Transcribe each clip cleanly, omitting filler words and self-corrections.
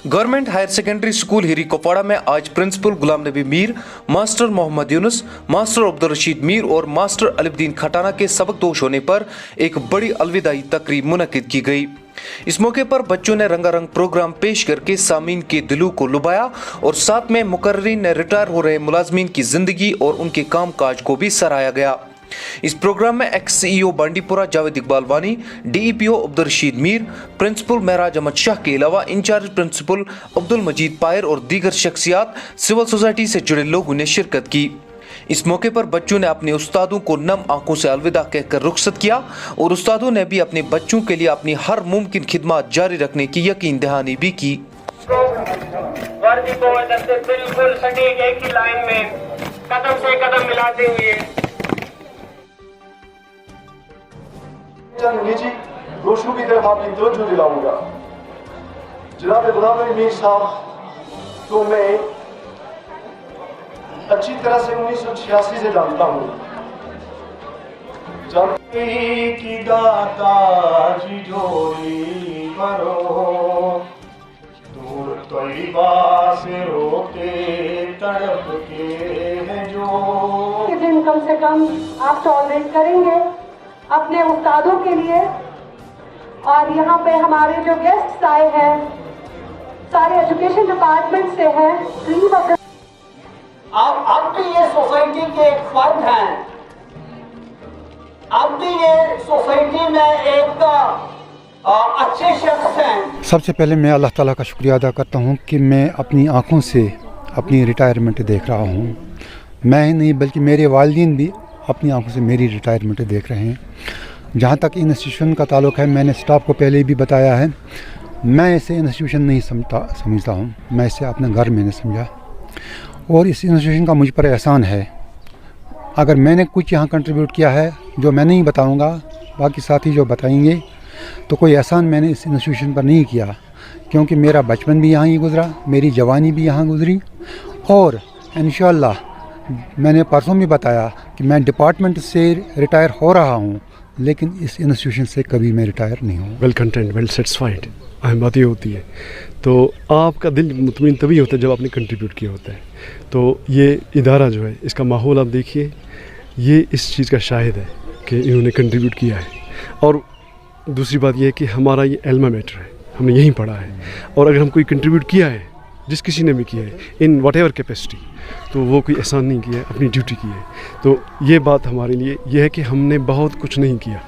Government higher secondary school Hiri Kupwara में आज principal Ghulam Nabi Mir, master Mohammad Yunus, master Abdul Rashid Mir और मास्टर अलीउद्दीन खटाना के सबक दोष होने पर एक बड़ी अलविदाई तकरीब मुनक्किद की गई। इस मौके पर बच्चों ने रंगारंग प्रोग्राम पेश करके सामीन के दिलों को लुभाया और साथ में मुकर्रिरीन ने रिटायर हो रहे मुलाजमीन की जिंदगी और उनके काम काज को भी सराहा गया। इस प्रोग्राम में एक्स CEO बांडीपुरा जावेद इकबाल वानी, DEPO अब्दुल रशीद मीर, प्रिंसिपल महराज अहमद शाह के अलावा इंचार्ज प्रिंसिपल अब्दुल मजीद पायर और दीगर शख्सियात सिविल सोसाइटी से जुड़े लोगों ने शिरकत की। इस मौके पर बच्चों ने अपने उस्तादों को नम आंखों से अलविदा कहकर रुखसत किया और उस्तादों ने भी अपने बच्चों के लिए अपनी हर मुमकिन खिदमत जारी रखने की यकीन दहानी भी की। वर्दी को बिल्कुल सटीक एक ही लाइन में कदम से कदम मिलाते हुए निजी रोशनों की तरफ आपकी तवज्जो दिलाऊंगा। जनाब गुलाम नबी मीर साहब को मैं अच्छी तरह से 1986 से जानता हूँ। की दाता जी जोड़ी करो, दूर तैयबा से रोते तड़प के हैं जो के दिन कम से कम आप टॉलरेट करेंगे अपने उस्तादों के लिए। और यहाँ पे हमारे जो गेस्ट्स आए हैं सारे एजुकेशन डिपार्टमेंट से हैं। आप भी ये सोसाइटी के एक फर्द हैं, आप भी ये सोसाइटी में एक अच्छे शख्स हैं। सबसे पहले मैं अल्लाह ताला का शुक्रिया अदा करता हूँ कि मैं अपनी आँखों से अपनी रिटायरमेंट देख रहा हूँ। मैं ही नहीं बल्कि मेरे वालिदैन भी अपनी आंखों से मेरी रिटायरमेंट देख रहे हैं। जहाँ तक इंस्टीट्यूशन का ताल्लुक़ है, मैंने स्टाफ को पहले भी बताया है, मैं इसे इंस्टीट्यूशन नहीं समझता हूँ, मैं इसे अपने घर मैंने समझा और इस इंस्टीट्यूशन का मुझ पर एहसान है। अगर मैंने कुछ यहाँ कंट्रीब्यूट किया है जो मैं नहीं बताऊँगा, बाकी साथी जो बताएंगे, तो कोई एहसान मैंने इस इंस्टीट्यूशन पर नहीं किया, क्योंकि मेरा बचपन भी यहाँ ही गुज़रा, मेरी जवानी भी यहाँ गुज़री और इंशाअल्लाह मैंने परसों भी बताया कि मैं डिपार्टमेंट से रिटायर हो रहा हूँ, लेकिन इस इंस्टीट्यूशन से कभी मैं रिटायर नहीं हूँ। वेल कंटेंट, वेल सेटिस्फाइड, अहम बात ये होती है। तो आपका दिल मुतमईन तभी होता है जब आपने कंट्रीब्यूट किया होता है। तो ये इदारा जो है, इसका माहौल आप देखिए, ये इस चीज़ का शाहिद है कि इन्होंने कंट्रीब्यूट किया है। और दूसरी बात ये है कि हमारा ये एल्मा मैटर है, हमने यहीं पढ़ा है, और अगर हम कोई कंट्रीब्यूट किया है, जिस किसी ने भी किया है इन वट एवर कैपेसिटी, तो वो कोई एहसान नहीं किया है, अपनी ड्यूटी की है। तो ये बात हमारे लिए ये है कि हमने बहुत कुछ नहीं किया।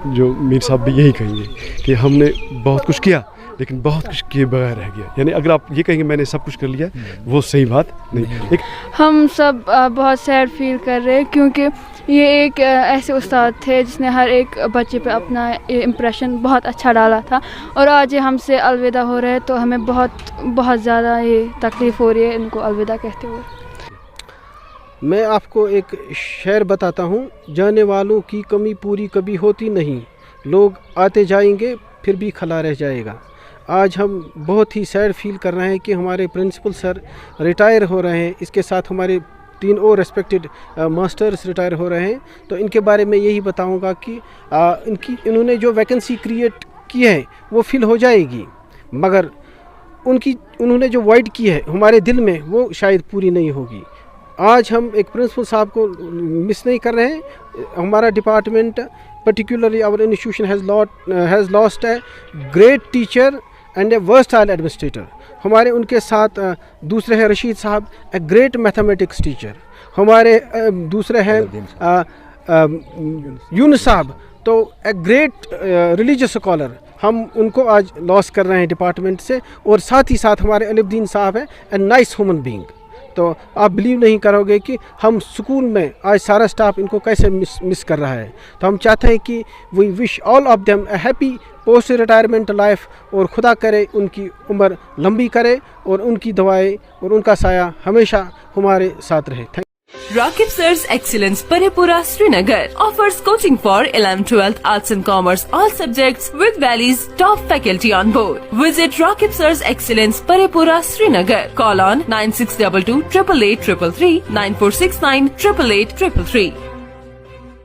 जो मीर साहब भी यही कहेंगे कि हमने बहुत कुछ किया लेकिन बहुत कुछ किए बगैर रह गया। यानी अगर आप ये कहेंगे मैंने सब कुछ कर लिया, वो सही बात नहीं। हम सब बहुत सैड फील कर रहे हैं, क्योंकि ये एक ऐसे उस्ताद थे जिसने हर एक बच्चे पे अपना इम्प्रेशन बहुत अच्छा डाला था, और आज ये हमसे अलविदा हो रहे हैं तो हमें बहुत ज़्यादा ये तकलीफ़ हो रही है इनको अलविदा कहते हुए। मैं आपको एक शेर बताता हूँ, जाने वालों की कमी पूरी कभी होती नहीं, लोग आते जाएंगे फिर भी खला रह जाएगा। आज हम बहुत ही सैड फील कर रहे हैं कि हमारे प्रिंसिपल सर रिटायर हो रहे हैं, इसके साथ हमारे 3 और रेस्पेक्टेड मास्टर्स रिटायर हो रहे हैं। तो इनके बारे में यही बताऊंगा कि इन्होंने जो वैकेंसी क्रिएट की है वो फिल हो जाएगी, मगर उन्होंने जो वॉइड की है हमारे दिल में, वो शायद पूरी नहीं होगी। आज हम एक प्रिंसिपल साहब को मिस नहीं कर रहे हैं। हमारा department, particularly our institution has lost a great teacher and a versatile administrator. हमारे उनके साथ दूसरे हैं रशीद साहब, a great mathematics teacher. हमारे दूसरे हैं यूनुस साहब, तो a great religious scholar. हम उनको आज लॉस कर रहे हैं डिपार्टमेंट से, और साथ ही साथ हमारे अलीउद्दीन साहब हैं, a nice human being. तो आप बिलीव नहीं करोगे कि हम स्कूल में आज सारा स्टाफ इनको कैसे मिस कर रहा है। तो हम चाहते हैं कि we wish all of them a happy post retirement life, और खुदा करे उनकी उम्र लंबी करे और उनकी दुआएं और उनका साया हमेशा हमारे साथ रहे। Rakib Sir's Excellence Parepura Srinagar offers coaching for 11th, 12th Arts and Commerce all subjects with Valley's top faculty on board. Visit Rakib Sir's Excellence Parepura Srinagar. Call on 9622 888 333 9469 888 333.